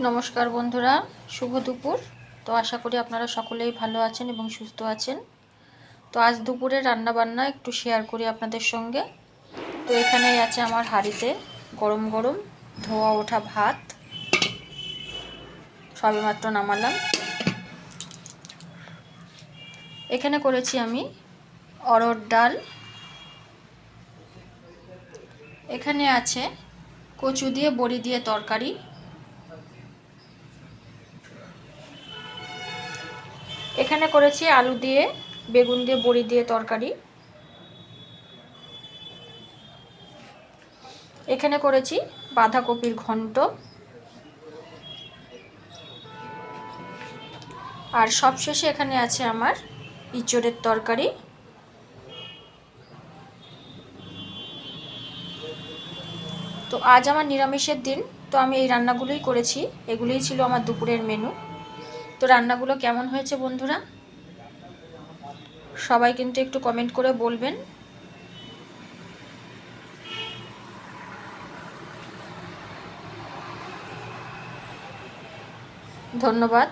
নমস্কার বন্ধুরা, শুভ দুপুর। তো আশা করি আপনারা সকলেই ভালো আছেন এবং সুস্থ আছেন। তো আজ দুপুরে রান্না বান্না একটু শেয়ার করি আপনাদের সঙ্গে। তো এখানেই আছে আমার হাঁড়িতে গরম গরম ধোয়া ওঠা ভাত, সবেমাত্র নামালাম। এখানে করেছি আমি অড়হর ডাল। এখানে আছে কচু দিয়ে বড়ি দিয়ে তরকারি। এখানে করেছি আলু দিয়ে বেগুন দিয়ে বড়ি দিয়ে তরকারি। এখানে করেছি বাঁধাকপির ঘন্ট। আর সবশেষে এখানে আছে আমার ইঁচড়ের তরকারি। তো আজ আমার নিরামিষের দিন, তো আমি এই রান্নাগুলোই করেছি। এগুলোই ছিল আমার দুপুরের মেনু। তো রান্নাগুলো কেমন হয়েছে বন্ধুরা, সবাই কিন্তু একটু কমেন্ট করে বলবেন। ধন্যবাদ।